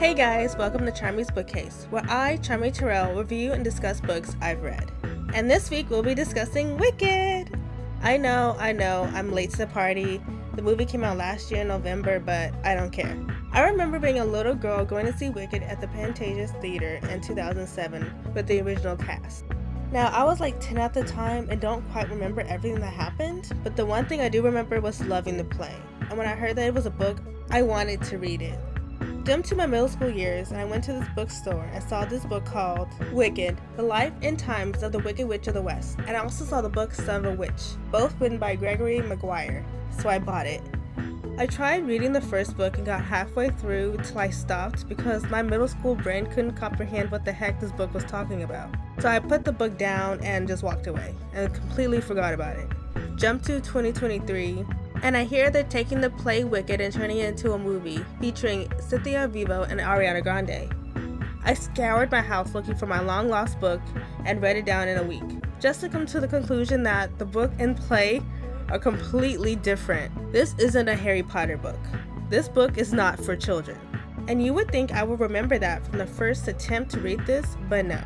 Hey guys, welcome to Charmy's Bookcase, where I, Charmy Terrell, review and discuss books I've read. And this week we'll be discussing Wicked! I know, I'm late to the party. The movie came out last year in November, but I don't care. I remember being a little girl going to see Wicked at the Pantages Theater in 2007 with the original cast. Now, I was like 10 at the time and don't quite remember everything that happened, but the one thing I do remember was loving the play. And when I heard that it was a book, I wanted to read it. Jumped to my middle school years and I went to this bookstore and saw this book called Wicked, The Life and Times of the Wicked Witch of the West, and I also saw the book Son of a Witch, both written by Gregory Maguire, so I bought it. I tried reading the first book and got halfway through till I stopped because my middle school brain couldn't comprehend what the heck this book was talking about. So I put the book down and just walked away and completely forgot about it. Jump to 2023, and I hear they're taking the play Wicked and turning it into a movie featuring Cynthia Erivo and Ariana Grande. I scoured my house looking for my long lost book and read it down in a week, just to come to the conclusion that the book and play are completely different. This isn't a Harry Potter book. This book is not for children. And you would think I would remember that from the first attempt to read this, but no.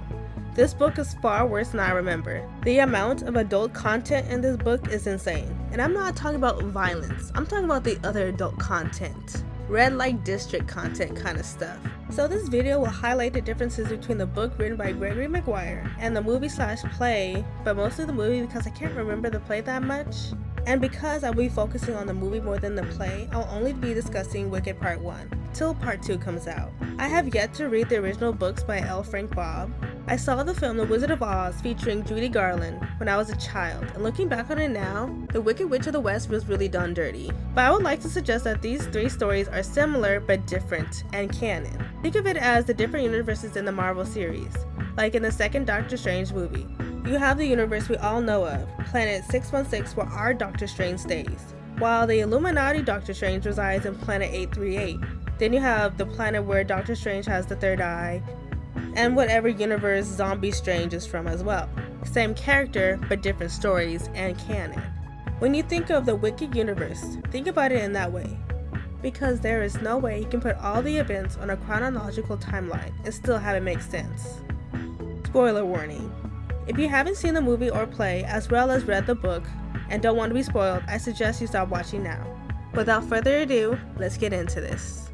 This book is far worse than I remember. The amount of adult content in this book is insane. And I'm not talking about violence, I'm talking about the other adult content. Red light district content kind of stuff. So this video will highlight the differences between the book written by Gregory Maguire and the movie/play, but mostly the movie because I can't remember the play that much. And because I will be focusing on the movie more than the play, I'll only be discussing Wicked Part 1, till Part 2 comes out. I have yet to read the original books by L. Frank Baum. I saw the film The Wizard of Oz featuring Judy Garland when I was a child, and looking back on it now, The Wicked Witch of the West was really done dirty. But I would like to suggest that these three stories are similar but different, and canon. Think of it as the different universes in the Marvel series, like in the second Doctor Strange movie. You have the universe we all know of, Planet 616, where our Doctor Strange stays, while the Illuminati Doctor Strange resides in Planet 838. Then you have the planet where Doctor Strange has the third eye, and whatever universe Zombie Strange is from as well. Same character, but different stories and canon. When you think of the Wicked universe, think about it in that way, because there is no way you can put all the events on a chronological timeline and still have it make sense. Spoiler warning. If you haven't seen the movie or play, as well as read the book, and don't want to be spoiled, I suggest you stop watching now. Without further ado, let's get into this.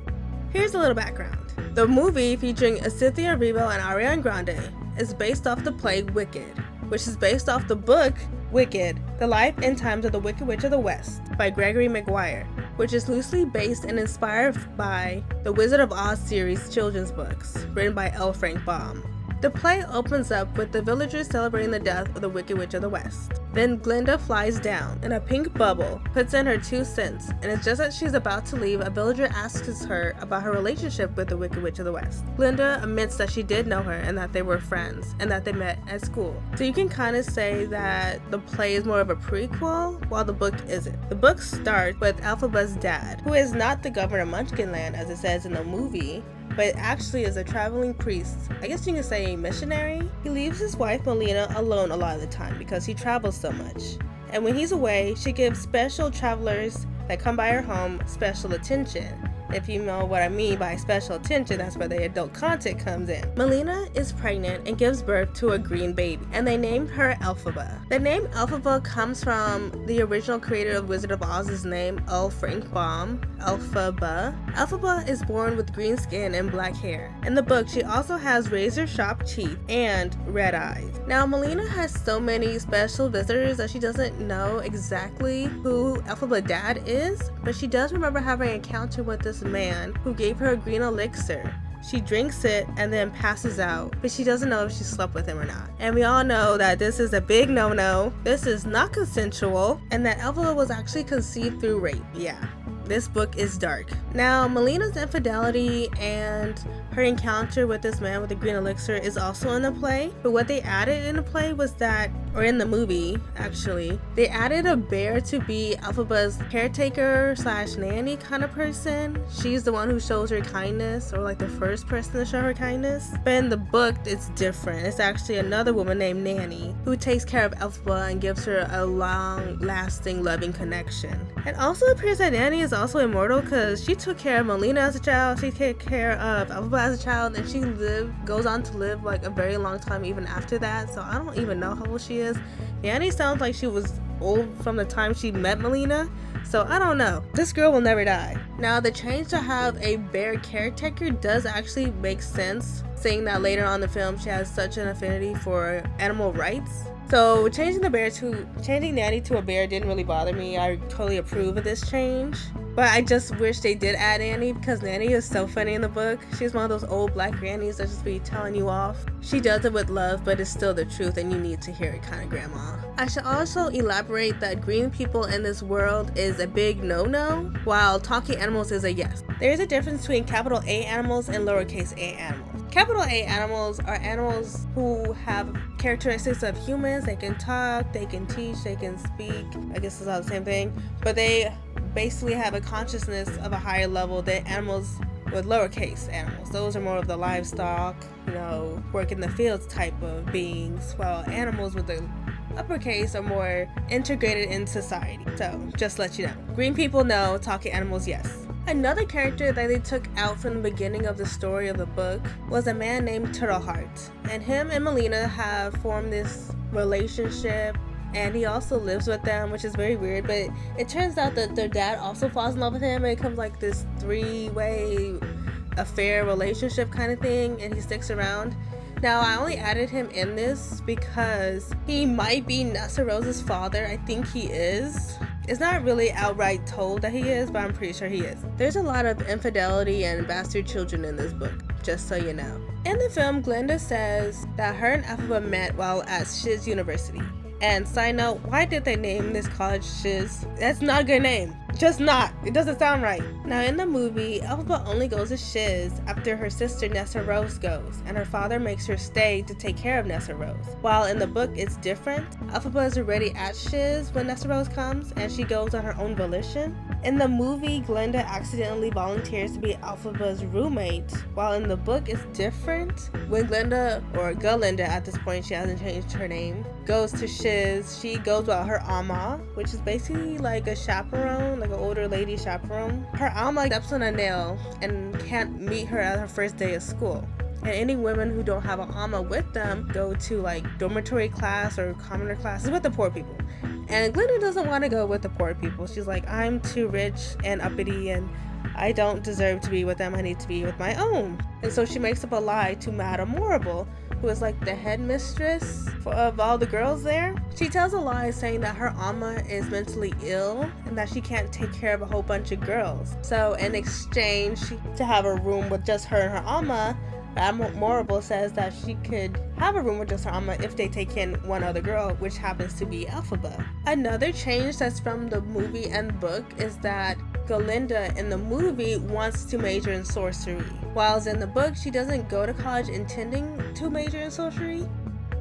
Here's a little background. The movie featuring Cynthia Erivo and Ariana Grande is based off the play Wicked, which is based off the book Wicked, The Life and Times of the Wicked Witch of the West by Gregory Maguire, which is loosely based and inspired by the Wizard of Oz series children's books, written by L. Frank Baum. The play opens up with the villagers celebrating the death of the Wicked Witch of the West. Then Glinda flies down in a pink bubble, puts in her 2 cents, and it's just as she's about to leave, a villager asks her about her relationship with the Wicked Witch of the West. Glinda admits that she did know her and that they were friends, and that they met at school. So you can kind of say that the play is more of a prequel, while the book isn't. The book starts with Elphaba's dad, who is not the governor of Munchkinland as it says in the movie, but actually is a traveling priest, I guess you can say a missionary. He leaves his wife Melina alone a lot of the time because he travels so much. And when he's away, she gives special travelers that come by her home special attention. If you know what I mean by special attention, that's where the adult content comes in. Melina is pregnant and gives birth to a green baby, and they named her Elphaba. The name Elphaba comes from the original creator of Wizard of Oz's name, L. Frank Baum, Elphaba. Elphaba is born with green skin and black hair. In the book, she also has razor-sharp teeth and red eyes. Now, Melina has so many special visitors that she doesn't know exactly who Elphaba's dad is, but she does remember having an encounter with this man who gave her a green elixir. She drinks it and then passes out, but she doesn't know if she slept with him or not. And we all know that this is a big no-no. This is not consensual, and that Elphaba was actually conceived through rape. Yeah. This book is dark. Now, Melina's infidelity and her encounter with this man with the green elixir is also in the play, but what they added in the play was that or in the movie actually, they added a bear to be Elphaba's caretaker slash nanny kind of person. She's the one who shows her kindness, or like the first person to show her kindness. But in the book, it's different. It's actually another woman named Nanny who takes care of Elphaba and gives her a long-lasting, loving connection. It also appears that Nanny is also immortal because she took care of Melina as a child, she took care of Elphaba as a child, and she goes on to live like a very long time even after that. So I don't even know how old she is. Nanny sounds like she was old from the time she met Melina, so I don't know. This girl will never die. Now, the change to have a bear caretaker does actually make sense, seeing that later on in the film she has such an affinity for animal rights. So changing Nanny to a bear didn't really bother me. I totally approve of this change. But I just wish they did add Nanny, because Nanny is so funny in the book. She's one of those old black grannies that just be telling you off. She does it with love, but it's still the truth and you need to hear it kind of grandma. I should also elaborate that green people in this world is a big no-no, while talking animals is a yes. There is a difference between capital A animals and lowercase a animals. Capital A animals are animals who have characteristics of humans. They can talk, they can teach, they can speak. I guess it's all the same thing. But they basically have a consciousness of a higher level than animals with lowercase animals. Those are more of the livestock, work in the fields type of beings, while animals with the uppercase are more integrated in society. So just let you know. Green people no, talking animals yes. Another character that they took out from the beginning of the story of the book was a man named Turtleheart, and him and Melina have formed this relationship, and he also lives with them, which is very weird, but it turns out that their dad also falls in love with him, and it becomes like this three-way affair relationship kind of thing, and he sticks around. Now, I only added him in this because he might be Nessa Rose's father. I think he is. It's not really outright told that he is, but I'm pretty sure he is. There's a lot of infidelity and bastard children in this book, just so you know. In the film, Glinda says that her and Elphaba met while at Shiz University. And side note, why did they name this college Shiz? That's not a good name. Just not. It doesn't sound right. Now, in the movie, Elphaba only goes to Shiz after her sister Nessa Rose goes, and her father makes her stay to take care of Nessa Rose. While in the book, it's different. Elphaba is already at Shiz when Nessa Rose comes, and she goes on her own volition. In the movie, Glinda accidentally volunteers to be Elphaba's roommate, while in the book, it's different. When Glinda, or Galinda at this point, she hasn't changed her name, goes to Shiz, she goes with her Amma, which is basically like a chaperone, like an older lady chaperone. Her Amma steps on a nail and can't meet her at her first day of school. And any women who don't have an Amma with them go to like dormitory class or commoner classes with the poor people. And Glinda doesn't want to go with the poor people. She's like, I'm too rich and uppity and I don't deserve to be with them. I need to be with my own. And so she makes up a lie to Madame Morrible, who is like the headmistress of all the girls there. She tells a lie saying that her Amma is mentally ill and that she can't take care of a whole bunch of girls. So in exchange to have a room with just her and her Amma, Madame Morrible says that she could have a room with just her Amma if they take in one other girl, which happens to be Elphaba. Another change that's from the movie and book is that Galinda in the movie wants to major in sorcery, while in the book she doesn't go to college intending to major in sorcery.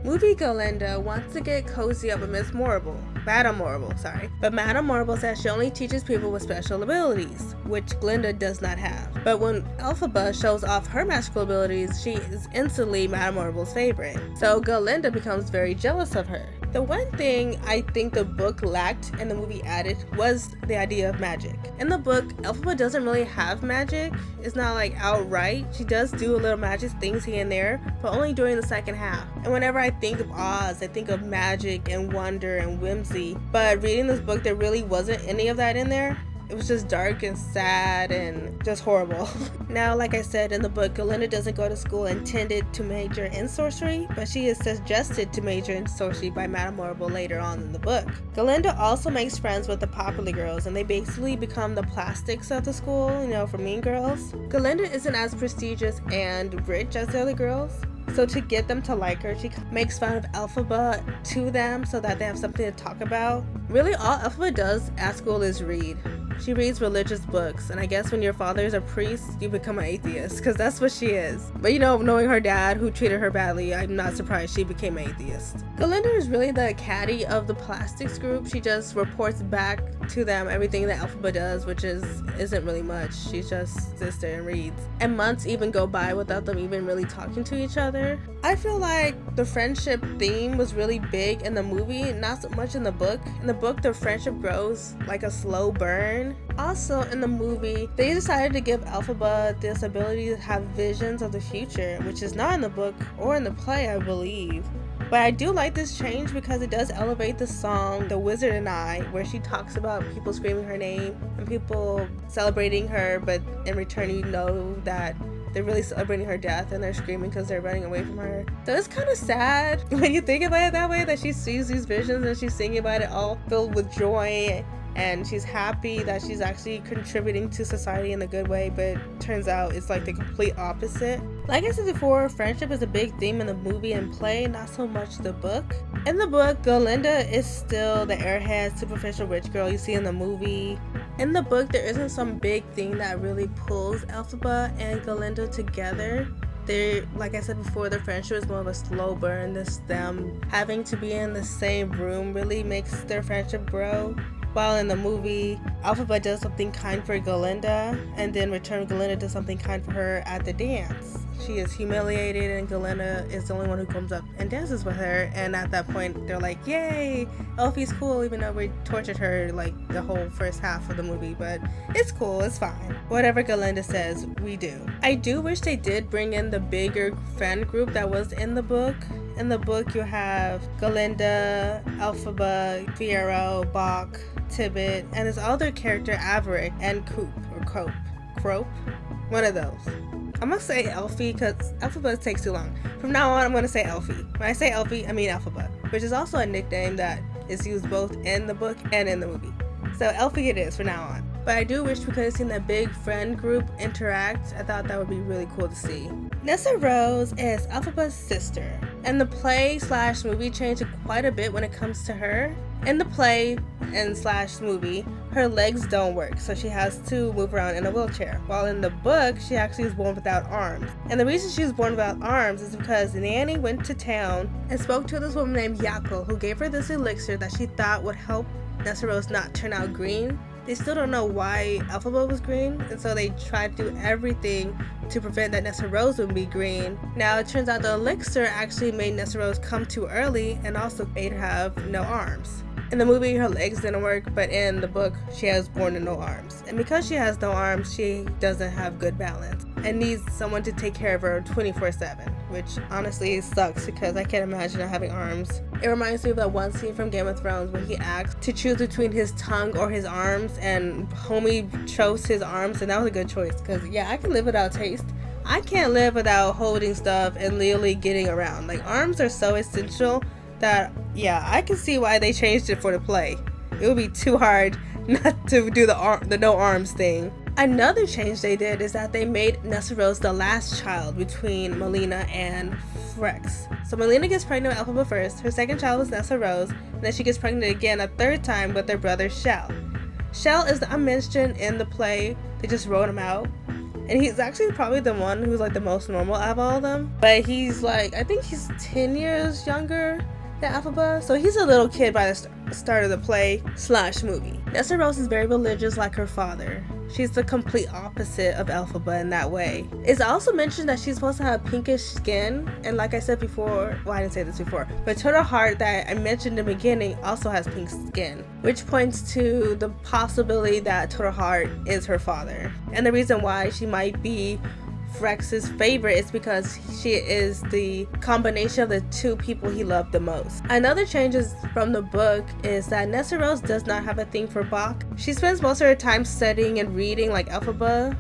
Movie Galinda wants to get cozy up with Madame Morrible, but Madame Morrible says she only teaches people with special abilities, which Glinda does not have. But when Elphaba shows off her magical abilities, she is instantly Madame Morrible's favorite. So Galinda becomes very jealous of her. The one thing I think the book lacked and the movie added was the idea of magic. In the book, Elphaba doesn't really have magic. It's not like outright. She does do a little magic things here and there, but only during the second half. And whenever I think of Oz, I think of magic and wonder and whimsy. But reading this book, there really wasn't any of that in there. It was just dark and sad and just horrible. Now, like I said, in the book, Galinda doesn't go to school intended to major in sorcery, but she is suggested to major in sorcery by Madame Morrible later on in the book. Galinda also makes friends with the popular girls, and they basically become the plastics of the school, for mean girls. Galinda isn't as prestigious and rich as the other girls, so to get them to like her, she makes fun of Elphaba to them so that they have something to talk about. Really, all Elphaba does at school is read. She reads religious books, and I guess when your father is a priest, you become an atheist, because that's what she is. But knowing her dad, who treated her badly, I'm not surprised she became an atheist. Galinda is really the caddy of the plastics group. She just reports back to them everything that Elphaba does, which isn't really much. She just sits there and reads. And months even go by without them even really talking to each other. I feel like the friendship theme was really big in the movie, not so much in the book. In the book, the friendship grows like a slow burn. Also, in the movie, they decided to give Elphaba this ability to have visions of the future, which is not in the book or in the play, I believe. But I do like this change because it does elevate the song The Wizard and I, where she talks about people screaming her name and people celebrating her, but in return you know that they're really celebrating her death and they're screaming because they're running away from her. So it's kind of sad when you think about it that way, that she sees these visions and she's singing about it all filled with joy, and she's happy that she's actually contributing to society in a good way, but turns out it's like the complete opposite. Like I said before, friendship is a big theme in the movie and play, not so much the book. In the book, Galinda is still the airhead, superficial rich girl you see in the movie. In the book, there isn't some big thing that really pulls Elphaba and Galinda together. Like I said before, their friendship is more of a slow burn. Them having to be in the same room really makes their friendship grow. While in the movie, Elphaba does something kind for Galinda, and then return Galinda does something kind for her at the dance. She is humiliated, and Galinda is the only one who comes up and dances with her, and at that point, they're like, yay, Elfie's cool, even though we tortured her like the whole first half of the movie, but it's cool, it's fine. Whatever Galinda says, we do. I do wish they did bring in the bigger friend group that was in the book. In the book, you have Galinda, Elphaba, Fiyero, Bach, Tibbet, and his other character, Averick, and Crope. One of those. I'm gonna say Elfie because Elphaba takes too long. From now on, I'm gonna say Elfie. When I say Elfie, I mean Elphaba, which is also a nickname that is used both in the book and in the movie. So Elfie it is from now on. But I do wish we could have seen that big friend group interact. I thought that would be really cool to see. Nessa Rose is Elphaba's sister, and the play/movie changed quite a bit when it comes to her. In the play and movie, her legs don't work, so she has to move around in a wheelchair. While in the book, she actually was born without arms. And the reason she was born without arms is because Nanny went to town and spoke to this woman named Yako, who gave her this elixir that she thought would help Nessa Rose not turn out green. They still don't know why Elphaba was green, and so they tried to do everything to prevent that Nessa Rose would be green. Now it turns out the elixir actually made Nessa Rose come too early and also made her have no arms. In the movie, her legs didn't work, but in the book, she was born with no arms. And because she has no arms, she doesn't have good balance and needs someone to take care of her 24/7, which honestly sucks because I can't imagine not having arms. It reminds me of that one scene from Game of Thrones when he asked to choose between his tongue or his arms, and homie chose his arms, and that was a good choice because, yeah, I can live without taste. I can't live without holding stuff and literally getting around. Like, arms are so essential that, yeah, I can see why they changed it for the play. It would be too hard not to do the no arms thing. Another change they did is that they made Nessa Rose the last child between Melina and Frex. So Melina gets pregnant with Elphaba first, her second child was Nessa Rose, and then she gets pregnant again a third time with their brother Shell. Shell is unmentioned in the play, they just wrote him out. And he's actually probably the one who's like the most normal out of all of them. But he's like, I think he's 10 years younger than Elphaba. So he's a little kid by the start of the play/movie. Nessa Rose is very religious like her father. She's the complete opposite of Elphaba in that way. It's also mentioned that she's supposed to have pinkish skin. And like I said before, well, I didn't say this before, but Turtle Heart that I mentioned in the beginning also has pink skin, which points to the possibility that Turtle Heart is her father. And the reason why she might be Frex's favorite is because she is the combination of the two people he loved the most. Another change from the book is that Nessa Rose does not have a thing for Bach. She spends most of her time studying and reading like Elphaba.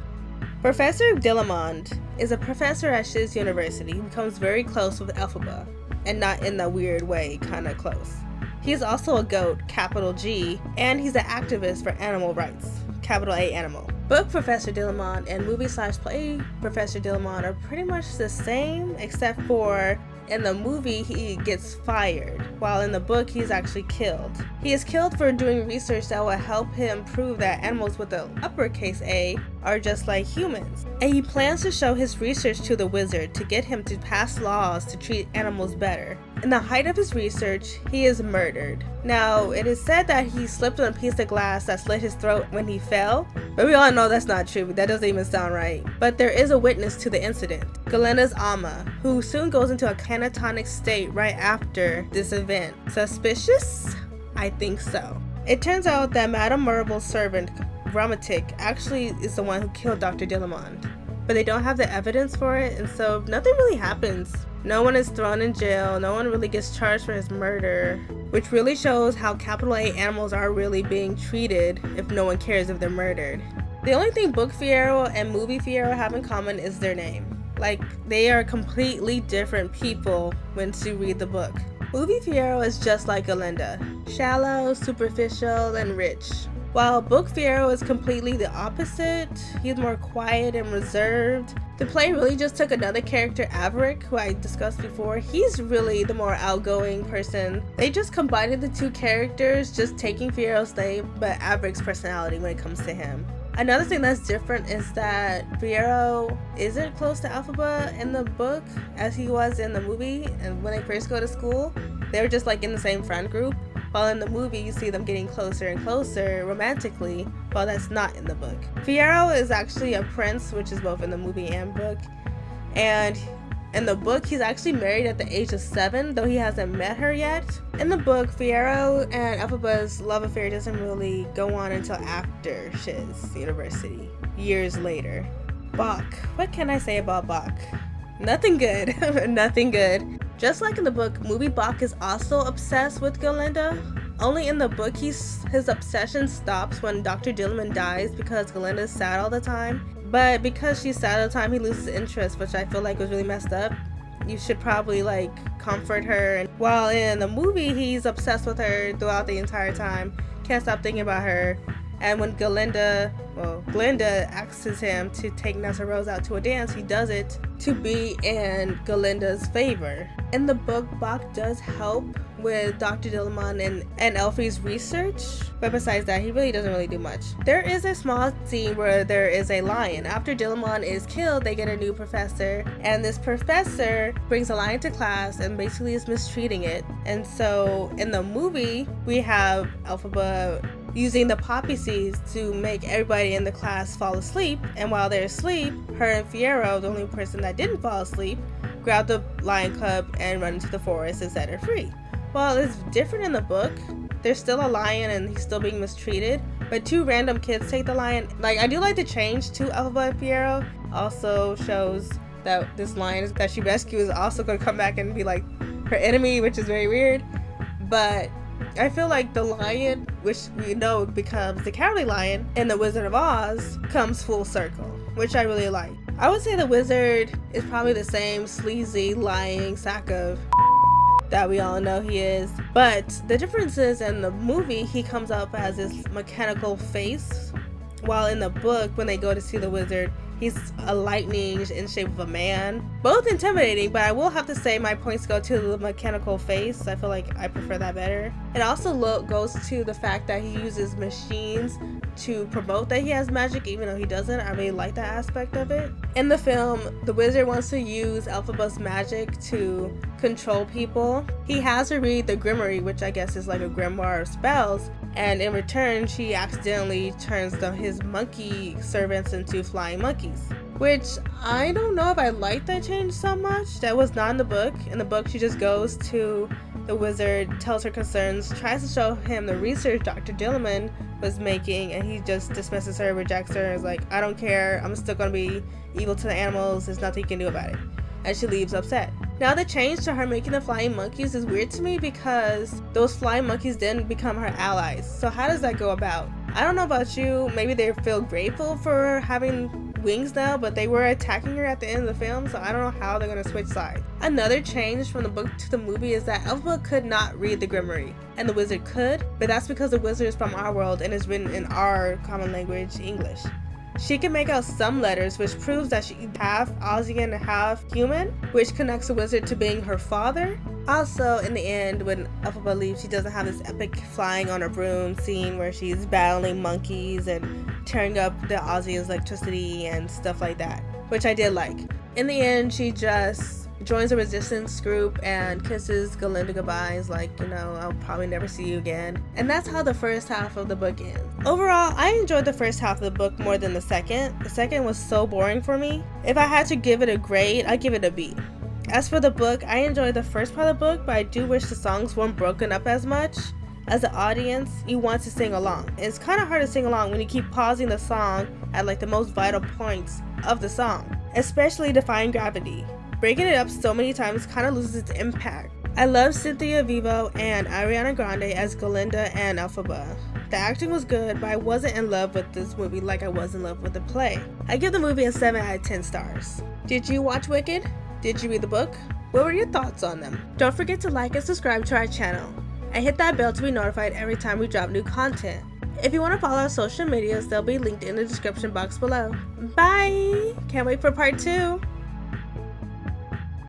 Professor Dillamond is a professor at Shiz University who becomes very close with Elphaba, and not in the weird way, kind of close. He's also a goat, capital G, and he's an activist for animal rights, capital A animal. Book Professor Dillamond and movie/play Professor Dillamond are pretty much the same, except for in the movie he gets fired, while in the book he's actually killed. He is killed for doing research that will help him prove that animals with the uppercase A are just like humans. And he plans to show his research to the wizard to get him to pass laws to treat animals better. In the height of his research, he is murdered. Now, it is said that he slipped on a piece of glass that slit his throat when he fell, but we all know that's not true. That doesn't even sound right. But there is a witness to the incident, Galinda's Ama, who soon goes into a catatonic state right after this event. Suspicious? I think so. It turns out that Madame Murable's servant, Gramatic, actually is the one who killed Dr. Dillamond, but they don't have the evidence for it, and so nothing really happens. No one is thrown in jail, no one really gets charged for his murder, which really shows how capital A animals are really being treated if no one cares if they're murdered. The only thing Book Fiyero and Movie Fiyero have in common is their name. Like, they are completely different people when you read the book. Movie Fiyero is just like Galinda, shallow, superficial, and rich. While Book Fiyero is completely the opposite, he's more quiet and reserved. The play really just took another character, Averick, who I discussed before. He's really the more outgoing person. They just combined the two characters, just taking Fiyero's name, but Averick's personality when it comes to him. Another thing that's different is that Fiyero isn't close to Elphaba in the book as he was in the movie, and when they first go to school, they were just like in the same friend group. While in the movie, you see them getting closer and closer romantically, while that's not in the book. Fiyero is actually a prince, which is both in the movie and book. And in the book, he's actually married at the age of 7, though he hasn't met her yet. In the book, Fiyero and Elphaba's love affair doesn't really go on until after Shiz University, years later. Bok. What can I say about Bok? Nothing good. Nothing good. Just like in the book, movie Bok is also obsessed with Galinda. Only in the book, his obsession stops when Dr. Dillamond dies because Galinda is sad all the time. But because she's sad all the time, he loses interest, which I feel like was really messed up. You should probably comfort her. And while in the movie, he's obsessed with her throughout the entire time. Can't stop thinking about her. And when Glinda asks him to take Nessa Rose out to a dance, he does it to be in Galinda's favor. In the book, Bok does help with Dr. Dillamond and Elfie's research, but besides that, he really doesn't really do much. There is a small scene where there is a lion. After Dillamond is killed, they get a new professor, and this professor brings a lion to class and basically is mistreating it. And so in the movie, we have Elphaba using the poppy seeds to make everybody in the class fall asleep, and while they're asleep, her and Fiyero, the only person that didn't fall asleep, grab the lion cub and run into the forest and set her free. While it's different in the book, there's still a lion and he's still being mistreated, but 2 random kids take the lion. I do like the change to Elphaba and Fiyero. Also shows that this lion that she rescued is also going to come back and be like her enemy, which is very weird. But I feel like the lion, which we know becomes the Cowardly Lion in The Wizard of Oz, comes full circle, which I really like. I would say the wizard is probably the same sleazy, lying sack of that we all know he is. But the difference is in the movie, he comes up as this mechanical face, while in the book, when they go to see the wizard, he's a lightning in shape of a man. Both intimidating, but I will have to say my points go to the mechanical face. I feel like I prefer that better. It also goes to the fact that he uses machines to promote that he has magic, even though he doesn't. I really like that aspect of it. In the film, the wizard wants to use Elphaba's magic to control people. He has her read the Grimoire, which I guess is like a grimoire of spells, and in return, she accidentally turns his monkey servants into flying monkeys. Which, I don't know if I like that change so much. That was not in the book. In the book, she just goes to the wizard, tells her concerns, tries to show him the research Dr. Dillamond was making, and he just dismisses her, rejects her, and is like, I don't care, I'm still gonna be evil to the animals, there's nothing you can do about it. And she leaves upset. Now the change to her making the flying monkeys is weird to me because those flying monkeys didn't become her allies. So how does that go about? I don't know about you, maybe they feel grateful for having wings now, but they were attacking her at the end of the film, so I don't know how they're going to switch sides. Another change from the book to the movie is that Elphaba could not read the Grimoire, and the wizard could, but that's because the wizard is from our world and is written in our common language, English. She can make out some letters, which proves that she's half Ozian and half human, which connects the wizard to being her father. Also, in the end, when Elphaba leaves, she doesn't have this epic flying on a broom scene where she's battling monkeys and tearing up the Ozian's electricity and stuff like that, which I did like. In the end, she just joins a resistance group and kisses Galinda goodbye. Like, I'll probably never see you again. And that's how the first half of the book ends. Overall, I enjoyed the first half of the book more than the second. The second was so boring for me. If I had to give it a grade, I'd give it a B. As for the book, I enjoyed the first part of the book, but I do wish the songs weren't broken up as much. As an audience, you want to sing along. It's kind of hard to sing along when you keep pausing the song at the most vital points of the song, especially Defying Gravity. Breaking it up so many times kind of loses its impact. I love Cynthia Erivo and Ariana Grande as Galinda and Elphaba. The acting was good, but I wasn't in love with this movie like I was in love with the play. I give the movie a 7 out of 10 stars. Did you watch Wicked? Did you read the book? What were your thoughts on them? Don't forget to like and subscribe to our channel, and hit that bell to be notified every time we drop new content. If you want to follow our social medias, they'll be linked in the description box below. Bye! Can't wait for part 2!